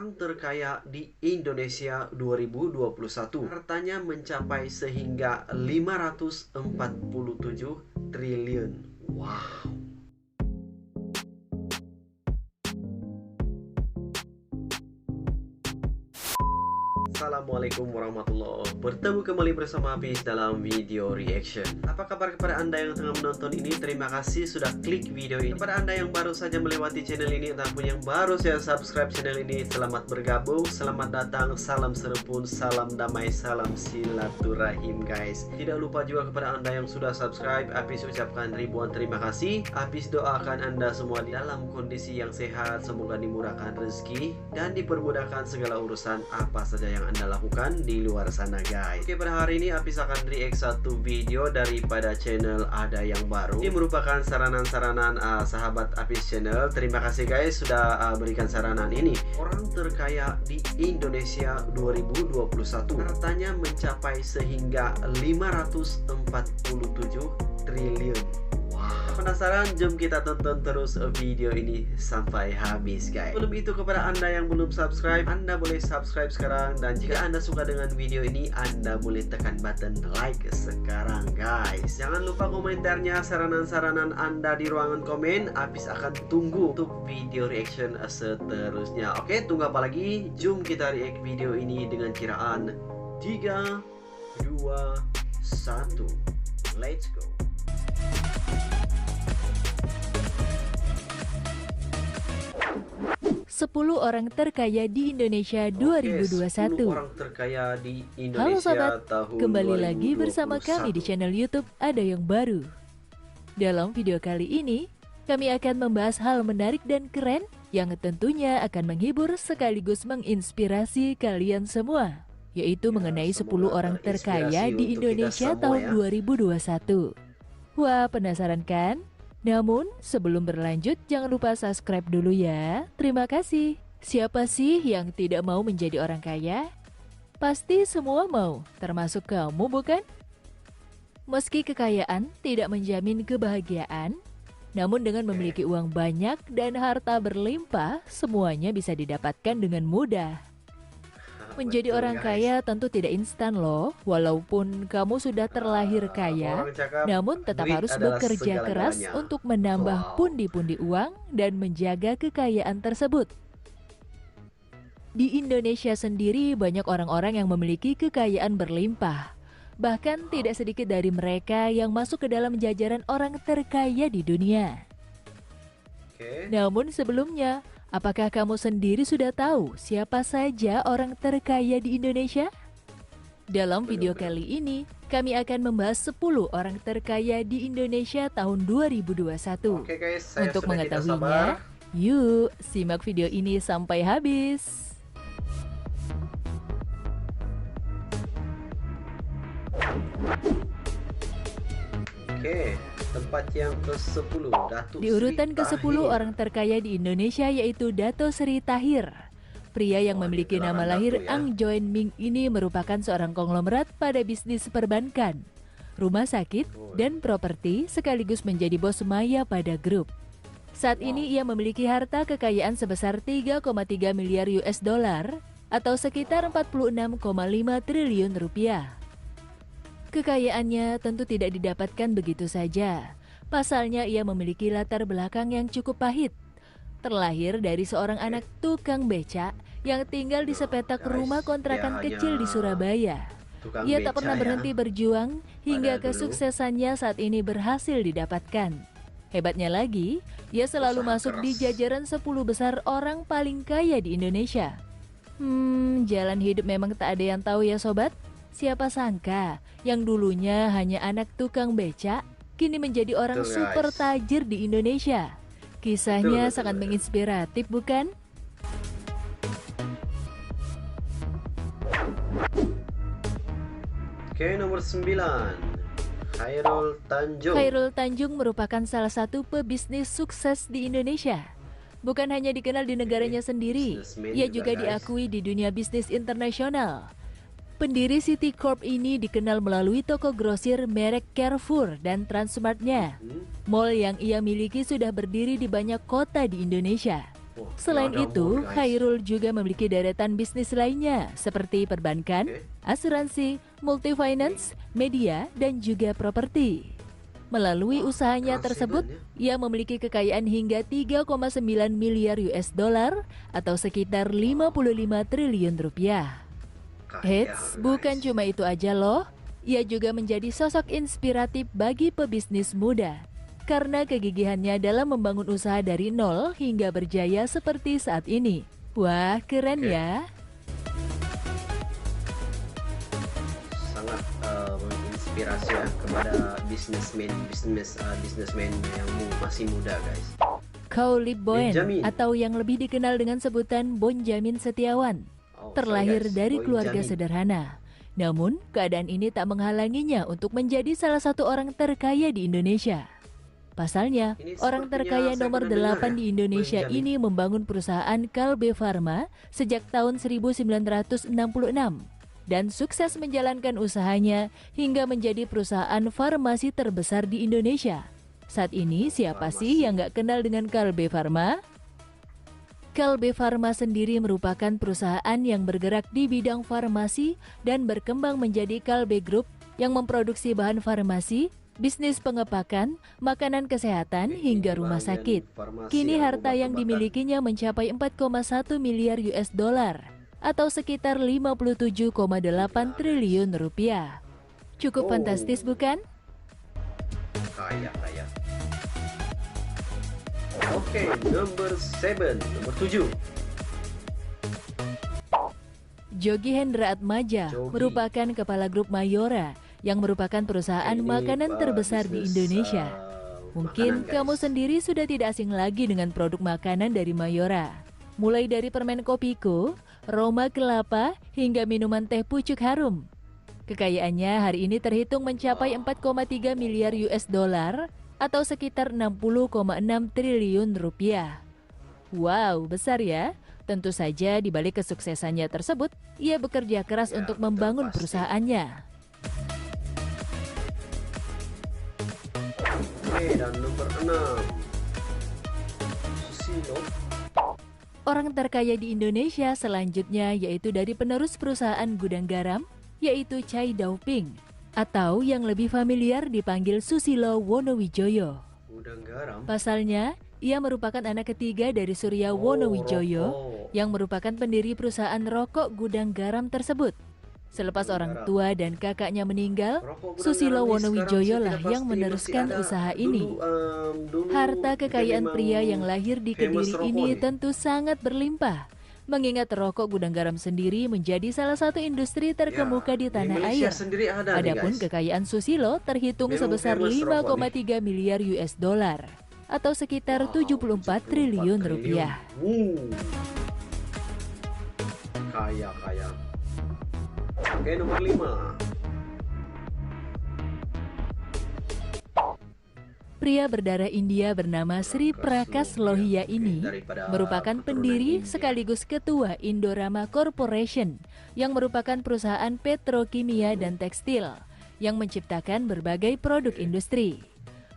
Orang terkaya di Indonesia 2021 hartanya mencapai sehingga 547 triliun. Wow. Assalamualaikum warahmatullahi wabarakatuh. Bertemu kembali bersama Hafiz dalam video reaction. Apa kabar kepada Anda yang tengah menonton ini? Terima kasih sudah klik video ini. Kepada Anda yang baru saja melewati channel ini ataupun yang baru saja subscribe channel ini, selamat bergabung, selamat datang, salam serupun, salam damai, salam silaturahim guys. Tidak lupa juga kepada Anda yang sudah subscribe, Hafiz ucapkan ribuan terima kasih. Hafiz doakan Anda semua dalam kondisi yang sehat, semoga dimurahkan rezeki dan dipermudahkan segala urusan apa saja yang Anda lakukan di luar sana guys. Oke, pada hari ini Hafiz akan react satu video daripada channel Ada Yang Baru. Ini merupakan saranan-saranan sahabat Hafiz channel. Terima kasih guys sudah berikan saranan ini. Orang terkaya di Indonesia 2021 hartanya mencapai sehingga 547 triliun. Penasaran? Jom kita tonton terus video ini sampai habis guys. Sebelum itu, kepada Anda yang belum subscribe, Anda boleh subscribe sekarang. Dan jika Anda suka dengan video ini, Anda boleh tekan button like sekarang guys. Jangan lupa komentarnya, saranan-saranan Anda di ruangan komen. Hafiz akan tunggu untuk video reaction seterusnya. Oke, tunggu apa lagi? Jom kita react video ini dengan kiraan 3, 2, 1. Let's go. 10 orang terkaya di Indonesia 2021. 10 orang terkaya di Indonesia. Halo sobat, tahun kembali 2021. lagi bersama kami di channel YouTube Ada Yang Baru. Dalam video kali ini, kami akan membahas hal menarik dan keren yang tentunya akan menghibur sekaligus menginspirasi kalian semua, yaitu mengenai 10 orang terkaya di Indonesia tahun 2021. Wah, penasaran kan? Namun, sebelum berlanjut, jangan lupa subscribe dulu ya. Terima kasih. Siapa sih yang tidak mau menjadi orang kaya? Pasti semua mau, termasuk kamu bukan? Meski kekayaan tidak menjamin kebahagiaan, namun dengan memiliki uang banyak dan harta berlimpah, semuanya bisa didapatkan dengan mudah. Menjadi orang kaya tentu tidak instan loh. Walaupun kamu sudah terlahir kaya, namun tetap harus bekerja keras untuk menambah pundi-pundi uang dan menjaga kekayaan tersebut. Di Indonesia sendiri banyak orang-orang yang memiliki kekayaan berlimpah. Bahkan tidak sedikit dari mereka yang masuk ke dalam jajaran orang terkaya di dunia. Namun sebelumnya, apakah kamu sendiri sudah tahu siapa saja orang terkaya di Indonesia? Dalam video kali ini, kami akan membahas 10 orang terkaya di Indonesia tahun 2021. Oke guys, untuk mengetahuinya, yuk simak video ini sampai habis. Oke, tempat yang ke-10, Datuk Di urutan Sri ke-10 Tahir. orang terkaya di Indonesia yaitu Dato Sri Tahir. Pria yang memiliki nama lahir Ang Joen Ming ini merupakan seorang konglomerat pada bisnis perbankan, rumah sakit, dan properti sekaligus menjadi bos maya pada grup. Saat ini ia memiliki harta kekayaan sebesar 3,3 miliar US dollar atau sekitar 46,5 triliun rupiah. Kekayaannya tentu tidak didapatkan begitu saja. Pasalnya ia memiliki latar belakang yang cukup pahit. Terlahir dari seorang anak tukang becak yang tinggal di sepetak rumah kontrakan kecil di Surabaya. Ia tak pernah berhenti berjuang hingga kesuksesannya saat ini berhasil didapatkan. Hebatnya lagi, ia selalu masuk di jajaran 10 besar orang paling kaya di Indonesia. Jalan hidup memang tak ada yang tahu ya sobat. Siapa sangka yang dulunya hanya anak tukang becak, kini menjadi orang super tajir di Indonesia. Kisahnya sangat menginspiratif bukan? Oke, nomor 9, Khairul Tanjung. Khairul Tanjung merupakan salah satu pebisnis sukses di Indonesia. Bukan hanya dikenal di negaranya sendiri, ia juga diakui di dunia bisnis internasional. Pendiri City Corp ini dikenal melalui toko grosir merek Carrefour dan Transmartnya. Mall yang ia miliki sudah berdiri di banyak kota di Indonesia. Selain ada itu, more, guys. Khairul juga memiliki deretan bisnis lainnya seperti perbankan, asuransi, multifinance, media, dan juga properti. Melalui usahanya keren sih, tersebut, Ban, ia memiliki kekayaan hingga 3,9 miliar US dollar atau sekitar 55 triliun rupiah. Kaya, Eits, guys. bukan cuma itu aja loh. Ia juga menjadi sosok inspiratif bagi pebisnis muda karena kegigihannya dalam membangun usaha dari nol hingga berjaya seperti saat ini. Wah, keren ya. Sangat menginspirasi ya kepada bisnismen yang masih muda, guys. Khaulib Boen Benjamin. atau yang lebih dikenal dengan sebutan Bonjamin Setiawan terlahir Sorry, guys. dari Boy keluarga Jamin. sederhana. Namun, keadaan ini tak menghalanginya untuk menjadi salah satu orang terkaya di Indonesia. Pasalnya, Ini orang sepertinya terkaya saya nomor pernah dengar 8 ya, di Indonesia Boy Jamin. ini membangun perusahaan Kalbe Farma sejak tahun 1966 dan sukses menjalankan usahanya hingga menjadi perusahaan farmasi terbesar di Indonesia. Saat ini, siapa sih yang nggak kenal dengan Kalbe Farma? Kalbe Farma sendiri merupakan perusahaan yang bergerak di bidang farmasi dan berkembang menjadi Kalbe Group yang memproduksi bahan farmasi, bisnis pengepakan, makanan kesehatan, hingga rumah sakit. Kini harta yang dimilikinya mencapai 4,1 miliar US dollar atau sekitar 57,8 triliun rupiah. Cukup fantastis bukan? Kaya. Oke, nomor 7. Jogi Hendra Atmaja Jogi. merupakan kepala grup Mayora yang merupakan perusahaan Ini, makanan terbesar di bisnis, Indonesia. Mungkin makanan, guys. kamu sendiri sudah tidak asing lagi dengan produk makanan dari Mayora. Mulai dari permen Kopiko, Roma kelapa, hingga minuman teh pucuk harum. Kekayaannya hari ini terhitung mencapai 4,3 miliar US dollar atau sekitar 60,6 triliun rupiah. Wow, besar ya. Tentu saja di balik kesuksesannya tersebut, ia bekerja keras Ya, untuk betul, membangun pasti. perusahaannya. Oke, dan nomor 6. Susilo. Orang terkaya di Indonesia selanjutnya yaitu dari penerus perusahaan gudang garam, yaitu Chai Daoping, atau yang lebih familiar dipanggil Susilo Wonowijoyo. Gudang garam. Pasalnya, ia merupakan anak ketiga dari Surya Wonowijoyo rokok. yang merupakan pendiri perusahaan rokok gudang garam tersebut. Selepas orang tua dan kakaknya meninggal, Rokok gudang Susilo garam ini Wonowijoyo sekarang lah saya tidak yang pasti meneruskan masih ada. usaha ini. Dulu Harta dia kekayaan memang pria yang lahir di famous Kediri rokok ini nih. tentu sangat berlimpah. Mengingat rokok gudang garam sendiri menjadi salah satu industri terkemuka di tanah Malaysia air. sendiri ada nih, Adapun guys. kekayaan Susilo terhitung Memang sebesar famous rokok 5,3 miliar US dollar atau sekitar 74 triliun rupiah. Kaya. Oke, nomor 5. Pria berdarah India bernama Sri Prakash Lohia ini merupakan pendiri sekaligus ketua Indorama Corporation yang merupakan perusahaan petrokimia dan tekstil yang menciptakan berbagai produk industri.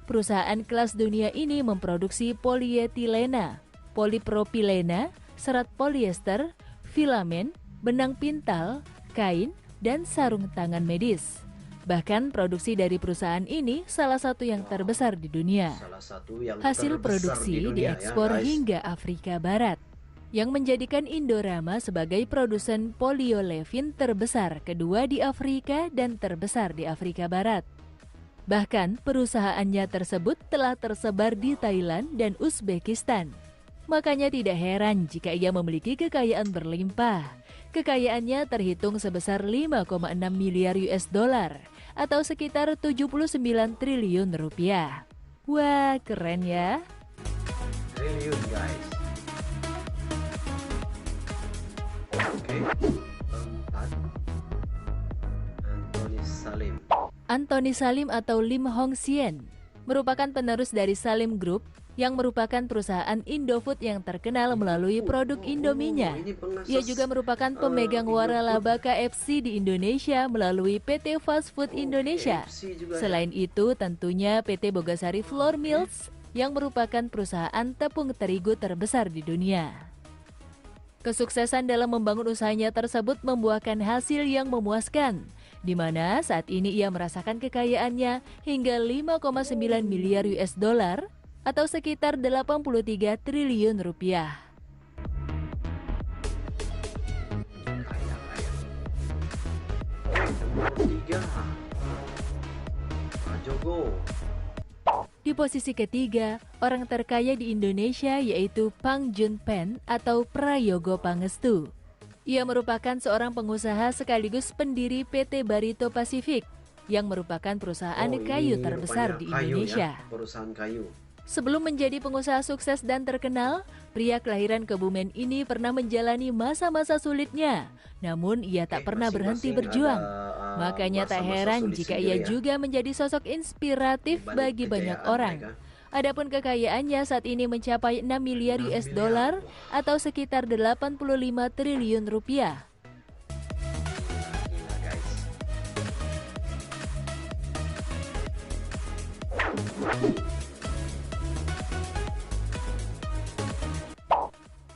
Perusahaan kelas dunia ini memproduksi polietilena, polipropilena, serat polyester, filamen, benang pintal, kain, dan sarung tangan medis. Bahkan produksi dari perusahaan ini salah satu yang terbesar di dunia. Salah satu yang Hasil terbesar produksi di dunia, diekspor ya, guys. hingga Afrika Barat, yang menjadikan Indorama sebagai produsen polyolefin terbesar kedua di Afrika dan terbesar di Afrika Barat. Bahkan perusahaannya tersebut telah tersebar di Thailand dan Uzbekistan. Makanya tidak heran jika ia memiliki kekayaan berlimpah. Kekayaannya terhitung sebesar 5,6 miliar US dollar atau sekitar 79 triliun rupiah. Wah, keren ya. Triliun, guys. Oke. 4. Anthony Salim. Anthony Salim atau Lim Hong Sien merupakan penerus dari Salim Group yang merupakan perusahaan Indofood yang terkenal melalui produk Indominya. Ini pengasas, Ia juga merupakan pemegang waralaba KFC di Indonesia melalui PT Fast Food Indonesia. KFC juga ya. Selain itu, tentunya PT Bogasari Flour Mills yang merupakan perusahaan tepung terigu terbesar di dunia. Kesuksesan dalam membangun usahanya tersebut membuahkan hasil yang memuaskan, di mana saat ini ia merasakan kekayaannya hingga 5,9 miliar US dollar atau sekitar 83 triliun rupiah. Di posisi ketiga, orang terkaya di Indonesia yaitu Pang Junpen atau Prayogo Pangestu. Ia merupakan seorang pengusaha sekaligus pendiri PT Barito Pacific yang merupakan perusahaan kayu terbesar di Indonesia. Perusahaan kayu. Sebelum menjadi pengusaha sukses dan terkenal, pria kelahiran Kebumen ini pernah menjalani masa-masa sulitnya. Namun ia tak pernah berhenti berjuang. Makanya tak heran jika ia juga menjadi sosok inspiratif bagi banyak orang. Adapun kekayaannya saat ini mencapai 6 miliar US dollar atau sekitar 85 triliun rupiah.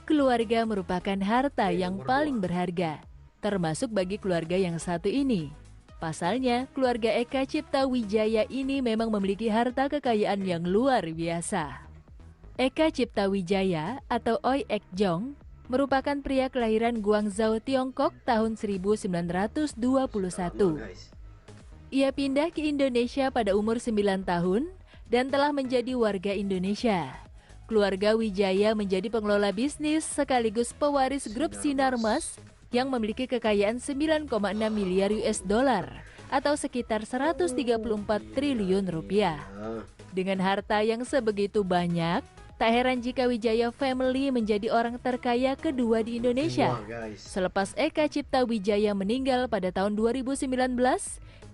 Keluarga merupakan harta yang paling berharga, termasuk bagi keluarga yang satu ini. Pasalnya, keluarga Eka Cipta Wijaya ini memang memiliki harta kekayaan yang luar biasa. Eka Cipta Wijaya atau Oi Ek Jong merupakan pria kelahiran Guangzhou, Tiongkok tahun 1921. Ia pindah ke Indonesia pada umur 9 tahun dan telah menjadi warga Indonesia. Keluarga Wijaya menjadi pengelola bisnis sekaligus pewaris grup Sinarmas yang memiliki kekayaan 9,6 miliar US dollar atau sekitar 134 triliun rupiah. Dengan harta yang sebegitu banyak, tak heran jika Wijaya Family menjadi orang terkaya kedua di Indonesia. Selepas Eka Cipta Wijaya meninggal pada tahun 2019,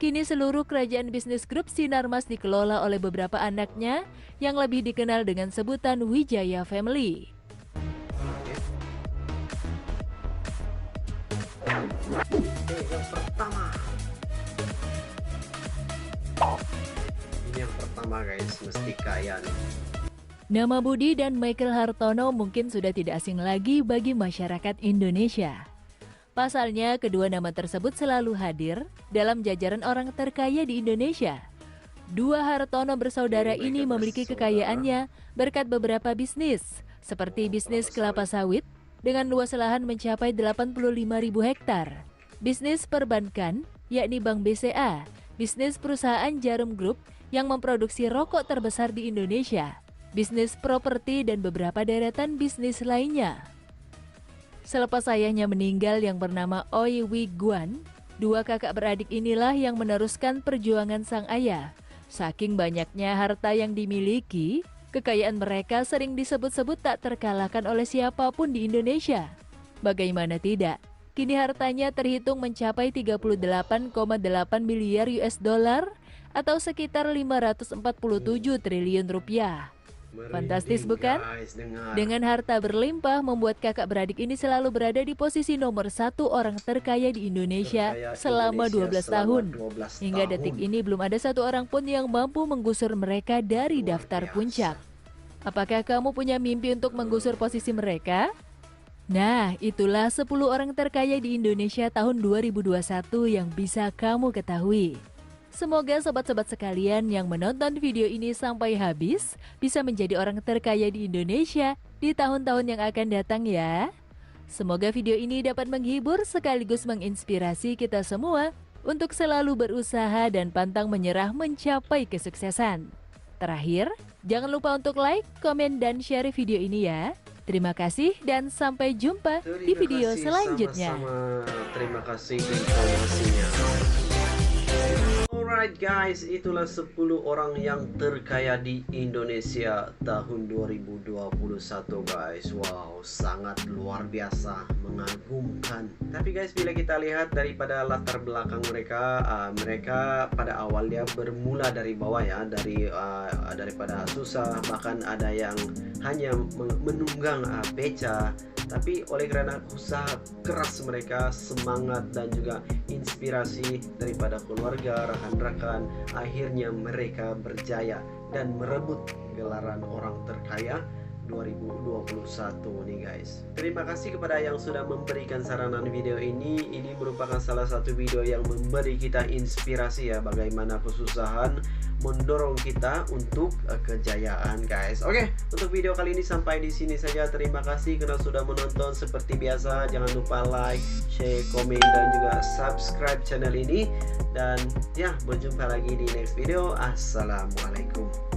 kini seluruh kerajaan bisnis grup Sinarmas dikelola oleh beberapa anaknya yang lebih dikenal dengan sebutan Wijaya Family. Ini yang pertama guys, mesti kaya nih. Nama Budi dan Michael Hartono mungkin sudah tidak asing lagi bagi masyarakat Indonesia. Pasalnya, kedua nama tersebut selalu hadir dalam jajaran orang terkaya di Indonesia. Dua Hartono bersaudara ini memiliki kekayaannya berkat beberapa bisnis, seperti bisnis kelapa sawit dengan luas lahan mencapai 85.000 hektar, bisnis perbankan, yakni Bank BCA, bisnis perusahaan Jarum Group yang memproduksi rokok terbesar di Indonesia, bisnis properti, dan beberapa deretan bisnis lainnya. Selepas ayahnya meninggal yang bernama Oi Wee Guan, dua kakak beradik inilah yang meneruskan perjuangan sang ayah. Saking banyaknya harta yang dimiliki, kekayaan mereka sering disebut-sebut tak terkalahkan oleh siapapun di Indonesia. Bagaimana tidak, kini hartanya terhitung mencapai 38,8 miliar US dollar atau sekitar 547 triliun rupiah. Fantastis bukan? Dengan harta berlimpah membuat kakak beradik ini selalu berada di posisi nomor 1 orang terkaya di Indonesia selama 12 tahun. Hingga detik ini belum ada satu orang pun yang mampu menggusur mereka dari daftar puncak. Apakah kamu punya mimpi untuk menggusur posisi mereka? Nah, itulah 10 orang terkaya di Indonesia tahun 2021 yang bisa kamu ketahui. Semoga sobat-sobat sekalian yang menonton video ini sampai habis bisa menjadi orang terkaya di Indonesia di tahun-tahun yang akan datang ya. Semoga video ini dapat menghibur sekaligus menginspirasi kita semua untuk selalu berusaha dan pantang menyerah mencapai kesuksesan. Terakhir, jangan lupa untuk like, komen, dan share video ini ya. Terima kasih dan sampai jumpa di video selanjutnya. Terima kasih informasinya. Alright guys, itulah 10 orang yang terkaya di Indonesia tahun 2021 guys. Wow, sangat luar biasa, mengagumkan. Tapi guys, bila kita lihat daripada latar belakang mereka, mereka pada awalnya bermula dari bawah ya, daripada susah, bahkan ada yang hanya menunggang beca. Tapi oleh karena usaha keras mereka, semangat dan juga inspirasi daripada keluarga, rekan-rekan, akhirnya mereka berjaya dan merebut gelaran orang terkaya 2021 nih guys. Terima kasih kepada yang sudah memberikan saranan video ini. Ini merupakan salah satu video yang memberi kita inspirasi ya, bagaimana kesusahan mendorong kita untuk kejayaan guys. Oke, untuk video kali ini sampai di sini saja. Terima kasih karena sudah menonton. Seperti biasa jangan lupa like, share, komen dan juga subscribe channel ini. Dan ya, berjumpa lagi di next video. Assalamualaikum.